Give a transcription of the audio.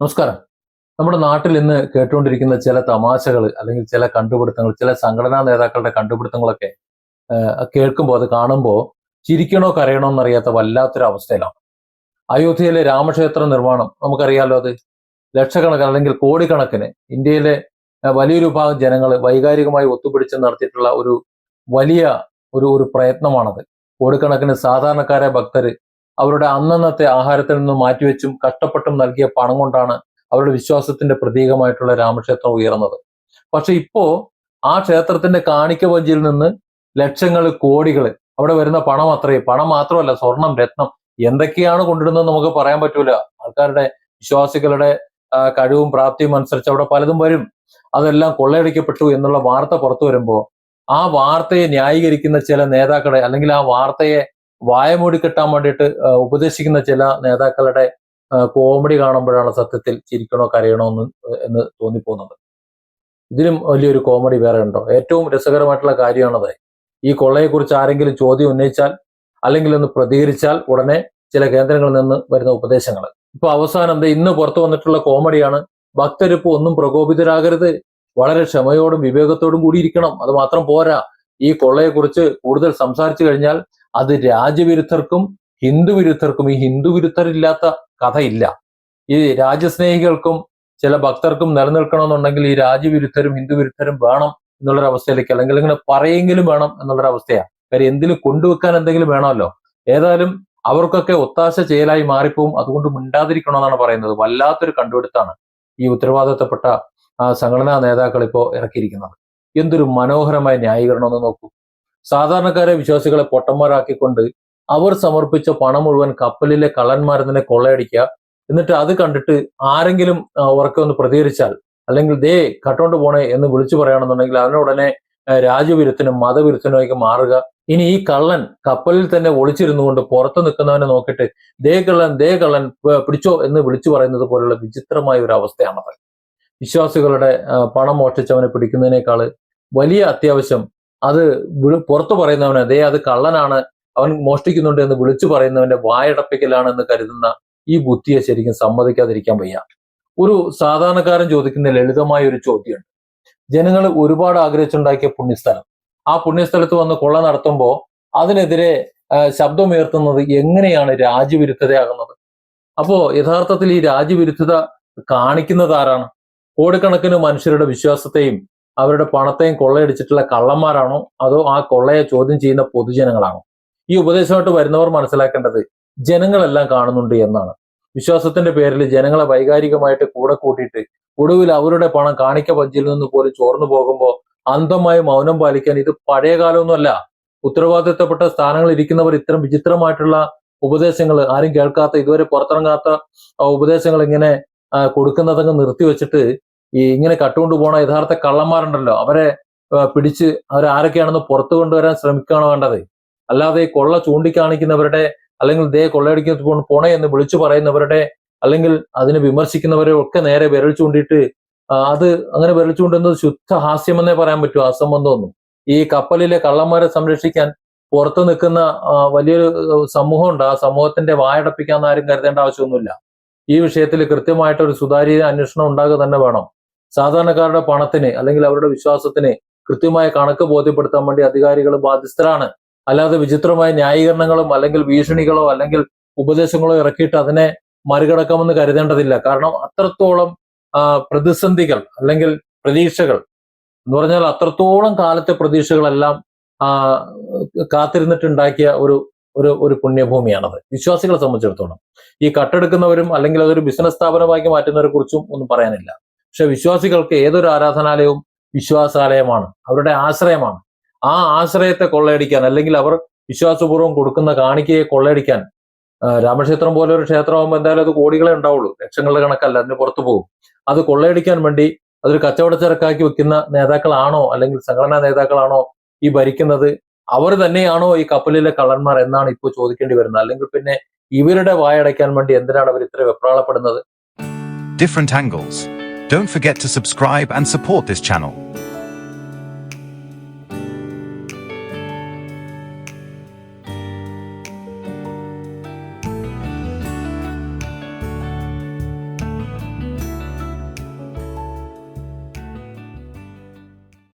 നമസ്കാരം. നമ്മുടെ നാട്ടിൽ ഇന്ന് കേട്ടുകൊണ്ടിരിക്കുന്ന ചില തമാശകൾ അല്ലെങ്കിൽ ചില കണ്ടുപിടുത്തങ്ങൾ, ചില സംഘടനാ നേതാക്കളുടെ കണ്ടുപിടുത്തങ്ങളൊക്കെ കേൾക്കുമ്പോൾ, അത് കാണുമ്പോൾ ചിരിക്കണോ കരയണോ എന്നറിയാത്ത വല്ലാത്തൊരു അവസ്ഥയിലാണ്. അയോധ്യയിലെ രാമക്ഷേത്ര നിർമ്മാണം നമുക്കറിയാലോ. അത് ലക്ഷക്കണക്കിന് അല്ലെങ്കിൽ കോടിക്കണക്കിന് ഇന്ത്യയിലെ വലിയൊരു ഭാഗം ജനങ്ങൾ വൈകാരികമായി ഒത്തുപിടിച്ച് നടത്തിയിട്ടുള്ള ഒരു വലിയ ഒരു പ്രയത്നമാണത്. കോടിക്കണക്കിന് സാധാരണക്കാരായ ഭക്തര് അവരുടെ അന്നന്നത്തെ ആഹാരത്തിൽ നിന്ന് മാറ്റിവെച്ചും കഷ്ടപ്പെട്ടും നൽകിയ പണം കൊണ്ടാണ് അവരുടെ വിശ്വാസത്തിന്റെ പ്രതീകമായിട്ടുള്ള രാമക്ഷേത്രം ഉയർന്നത്. പക്ഷെ ഇപ്പോ ആ ക്ഷേത്രത്തിന്റെ കാണിക്ക വഞ്ചിയിൽ നിന്ന് ലക്ഷങ്ങൾ, കോടികൾ, അവിടെ വരുന്ന പണം അത്രയും, പണം മാത്രമല്ല, സ്വർണം, രത്നം, എന്തൊക്കെയാണ് കൊണ്ടിടുന്നത് നമുക്ക് പറയാൻ പറ്റൂല. ആൾക്കാരുടെ, വിശ്വാസികളുടെ കഴിവും പ്രാപ്തിയും അനുസരിച്ച് അവിടെ പലതും വരും. അതെല്ലാം കൊള്ളയടിക്കപ്പെട്ടു എന്നുള്ള വാർത്ത പുറത്തു വരുമ്പോ ആ വാർത്തയെ ന്യായീകരിക്കുന്ന ചില നേതാക്കളെ, അല്ലെങ്കിൽ ആ വാർത്തയെ വായമൂടി കെട്ടാൻ വേണ്ടിയിട്ട് ഉപദേശിക്കുന്ന ചില നേതാക്കളുടെ കോമഡി കാണുമ്പോഴാണ് സത്യത്തിൽ ചിരിക്കണോ കരയണോ എന്ന് തോന്നിപ്പോകുന്നത്. ഇതിലും വലിയൊരു കോമഡി വേറെ ഉണ്ടോ? ഏറ്റവും രസകരമായിട്ടുള്ള കാര്യമാണത്. ഈ കൊള്ളയെക്കുറിച്ച് ആരെങ്കിലും ചോദ്യം ഉന്നയിച്ചാൽ അല്ലെങ്കിൽ ഒന്ന് പ്രതികരിച്ചാൽ ഉടനെ ചില കേന്ദ്രങ്ങളിൽ നിന്ന് വരുന്ന ഉപദേശങ്ങൾ. ഇപ്പൊ അവസാനം ഇന്ന് പുറത്തു വന്നിട്ടുള്ള കോമഡിയാണ്. ഭക്തരിപ്പോ ഒന്നും പ്രകോപിതരാകരുത്, വളരെ ക്ഷമയോടും വിവേകത്തോടും കൂടി ഇരിക്കണം. അത് മാത്രം പോരാ, ഈ കൊള്ളയെക്കുറിച്ച് കൂടുതൽ സംസാരിച്ചു കഴിഞ്ഞാൽ അത് രാജ്യവിരുദ്ധർക്കും ഹിന്ദു വിരുദ്ധർക്കും, ഈ ഹിന്ദു വിരുദ്ധരില്ലാത്ത കഥയില്ല. ഈ രാജ്യസ്നേഹികൾക്കും ചില ഭക്തർക്കും നിലനിൽക്കണമെന്നുണ്ടെങ്കിൽ ഈ രാജ്യവിരുദ്ധരും ഹിന്ദു വിരുദ്ധരും വേണം എന്നുള്ളൊരവസ്ഥയിലേക്ക്, അല്ലെങ്കിൽ ഇങ്ങനെ പറയെങ്കിലും വേണം എന്നുള്ളൊരവസ്ഥയാണ്. കാര്യം എന്തിലും കൊണ്ടുവെക്കാൻ എന്തെങ്കിലും വേണമല്ലോ. ഏതായാലും അവർക്കൊക്കെ ഒത്താശ ചെയ്യലായി മാറിപ്പോവും. അതുകൊണ്ട് മിണ്ടാതിരിക്കണമെന്നാണ് പറയുന്നത്. വല്ലാത്തൊരു കണ്ടുപിടുത്താണ് ഈ ഉത്തരവാദിത്തപ്പെട്ട സംഘടനാ നേതാക്കൾ ഇപ്പോൾ ഇറക്കിയിരിക്കുന്നത്. എന്തൊരു മനോഹരമായ ന്യായീകരണം എന്ന് നോക്കൂ. സാധാരണക്കാരെ, വിശ്വാസികളെ പൊട്ടന്മാരാക്കിക്കൊണ്ട് അവർ സമർപ്പിച്ച പണം മുഴുവൻ കപ്പലിലെ കള്ളന്മാരെന്നെ കൊള്ളയടിക്കുക. എന്നിട്ട് അത് കണ്ടിട്ട് ആരെങ്കിലും ഉറക്കെ ഒന്ന് പ്രതികരിച്ചാൽ, അല്ലെങ്കിൽ ദേ കട്ടോണ്ട് പോണേ എന്ന് വിളിച്ചു പറയുകയാണെന്നുണ്ടെങ്കിൽ അതിനുടനെ രാജ്യവിരുദ്ധനും മതവിരുദ്ധനുമായി മാറുക. ഇനി ഈ കള്ളൻ കപ്പലിൽ തന്നെ ഒളിച്ചിരുന്നു കൊണ്ട് പുറത്ത് നിൽക്കുന്നവനെ നോക്കിയിട്ട് ദേ കള്ളൻ പിടിച്ചോ എന്ന് വിളിച്ചു പറയുന്നത് പോലുള്ള വിചിത്രമായ ഒരു അവസ്ഥയാണത്. വിശ്വാസികളുടെ പണം മോഷ്ടിച്ചവനെ പിടിക്കുന്നതിനേക്കാൾ വലിയ അത്യാവശ്യം അത് പുറത്തു പറയുന്നവന് ദേ അത് കള്ളനാണ്, അവൻ മോഷ്ടിക്കുന്നുണ്ട് എന്ന് വിളിച്ചു പറയുന്നവന്റെ വായടപ്പിക്കലാണെന്ന് കരുതുന്ന ഈ ബുദ്ധിയെ ശരിക്കും സമ്മതിക്കാതിരിക്കാൻ വയ്യ. ഒരു സാധാരണക്കാരൻ ചോദിക്കുന്ന ലളിതമായ ഒരു ചോദ്യമുണ്ട്. ജനങ്ങൾ ഒരുപാട് ആഗ്രഹിച്ചുണ്ടാക്കിയ പുണ്യസ്ഥലം, ആ പുണ്യസ്ഥലത്ത് വന്ന് കൊള്ള നടത്തുമ്പോൾ അതിനെതിരെ ശബ്ദമുയർത്തുന്നത് എങ്ങനെയാണ് രാജ്യവിരുദ്ധതയാകുന്നത്? അപ്പോ യഥാർത്ഥത്തിൽ ഈ രാജ്യവിരുദ്ധത കാണിക്കുന്നത് ആരാണ്? കോടിക്കണക്കിന് മനുഷ്യരുടെ വിശ്വാസത്തെയും അവരുടെ പണത്തെയും കൊള്ളയടിച്ചിട്ടുള്ള കള്ളന്മാരാണോ, അതോ ആ കൊള്ളയെ ചോദ്യം ചെയ്യുന്ന പൊതുജനങ്ങളാണോ? ഈ ഉപദേശമായിട്ട് വരുന്നവർ മനസ്സിലാക്കേണ്ടത് ജനങ്ങളെല്ലാം കാണുന്നുണ്ട് എന്നാണ്. വിശ്വാസത്തിന്റെ പേരിൽ ജനങ്ങളെ വൈകാരികമായിട്ട് കൂടെ കൂട്ടിയിട്ട് ഒടുവിൽ അവരുടെ പണം കാണിക്ക പഞ്ചിയിൽ നിന്ന് പോലും ചോർന്നു പോകുമ്പോൾ അന്ധമായി മൗനം പാലിക്കാൻ ഇത് പഴയ കാലമൊന്നുമല്ല. ഉത്തരവാദിത്തപ്പെട്ട സ്ഥാനങ്ങളിൽ ഇരിക്കുന്നവർ ഇത്തരം വിചിത്രമായിട്ടുള്ള ഉപദേശങ്ങൾ, ആരും കേൾക്കാത്ത, ഇതുവരെ പുറത്തിറങ്ങാത്ത ഉപദേശങ്ങൾ ഇങ്ങനെ കൊടുക്കുന്നതങ്ങ് നിർത്തിവെച്ചിട്ട് ഈ ഇങ്ങനെ കട്ടുകൊണ്ട് പോണ യഥാർത്ഥ കള്ളന്മാരുണ്ടല്ലോ, അവരെ പിടിച്ച് അവരാരൊക്കെയാണെന്ന് പുറത്തു കൊണ്ടുവരാൻ ശ്രമിക്കുകയാണ് വേണ്ടത്. അല്ലാതെ കൊള്ള ചൂണ്ടിക്കാണിക്കുന്നവരുടെ, അല്ലെങ്കിൽ ദേ കൊള്ളയടിക്കുന്ന പോണേ എന്ന് വിളിച്ചു പറയുന്നവരുടെ, അല്ലെങ്കിൽ അതിനെ വിമർശിക്കുന്നവരെ ഒക്കെ നേരെ വിരൽ ചൂണ്ടിയിട്ട് അത് അങ്ങനെ വിരൽ ചൂണ്ടുന്നത് ശുദ്ധ ഹാസ്യമെന്നേ പറയാൻ പറ്റൂ, അസംബന്ധമൊന്നും. ഈ കപ്പലിലെ കള്ളന്മാരെ സംരക്ഷിക്കാൻ പുറത്തു നിൽക്കുന്ന വലിയൊരു സമൂഹമുണ്ട്. ആ സമൂഹത്തിന്റെ വായടപ്പിക്കാന്ന് ആരും കരുതേണ്ട ആവശ്യമൊന്നുമില്ല. ഈ വിഷയത്തിൽ കൃത്യമായിട്ടൊരു സുതാര്യ അന്വേഷണം ഉണ്ടാകുക തന്നെ വേണം. സാധാരണക്കാരുടെ പണത്തിന് അല്ലെങ്കിൽ അവരുടെ വിശ്വാസത്തിന് കൃത്യമായ കണക്ക് ബോധ്യപ്പെടുത്താൻ വേണ്ടി അധികാരികൾ ബാധ്യസ്ഥരാണ്. അല്ലാതെ വിചിത്രമായ ന്യായീകരണങ്ങളും അല്ലെങ്കിൽ ഭീഷണികളോ അല്ലെങ്കിൽ ഉപദേശങ്ങളോ ഇറക്കിയിട്ട് അതിനെ മറികടക്കാമെന്ന് കരുതേണ്ടതില്ല. കാരണം അത്രത്തോളം പ്രതിസന്ധികൾ അല്ലെങ്കിൽ പ്രതീക്ഷകൾ എന്ന് പറഞ്ഞാൽ അത്രത്തോളം കാലത്തെ പ്രതീക്ഷകളെല്ലാം കാത്തിരുന്നിട്ടുണ്ടാക്കിയ ഒരു പുണ്യഭൂമിയാണത് വിശ്വാസികളെ സംബന്ധിച്ചിടത്തോളം. ഈ കട്ടെടുക്കുന്നവരും അല്ലെങ്കിൽ അതൊരു ബിസിനസ് സ്ഥാപനമാക്കി മാറ്റുന്നവരെ കുറിച്ചും ഒന്നും പറയാനില്ല. പക്ഷെ വിശ്വാസികൾക്ക് ഏതൊരു ആരാധനാലയവും വിശ്വാസാലയമാണ്, അവരുടെ ആശ്രയമാണ്. ആ ആശ്രയത്തെ കൊള്ളയടിക്കാൻ, അല്ലെങ്കിൽ അവർ വിശ്വാസപൂർവ്വം കൊടുക്കുന്ന കാണിക്കയെ കൊള്ളയടിക്കാൻ, രാമക്ഷേത്രം പോലെ ഒരു ക്ഷേത്രമാകുമ്പോൾ എന്തായാലും അത് കോടികളെ ഉണ്ടാവുള്ളൂ, ലക്ഷങ്ങളുടെ കണക്കല്ല, അതിന് പുറത്തു പോകും. അത് കൊള്ളയടിക്കാൻ വേണ്ടി അതൊരു കച്ചവടച്ചരക്കാക്കി വെക്കുന്ന നേതാക്കളാണോ, അല്ലെങ്കിൽ സംഘടനാ നേതാക്കളാണോ ഈ ഭരിക്കുന്നത്? അവർ തന്നെയാണോ ഈ കപ്പലിലെ കള്ളന്മാർ എന്നാണ് ഇപ്പോൾ ചോദിക്കേണ്ടി വരുന്നത്. അല്ലെങ്കിൽ പിന്നെ ഇവരുടെ വായടയ്ക്കാൻ വേണ്ടി എന്തിനാണ് അവർ ഇത്ര വെപ്രാളപ്പെടുന്നത്? Different angles. Don't forget to subscribe and support this channel.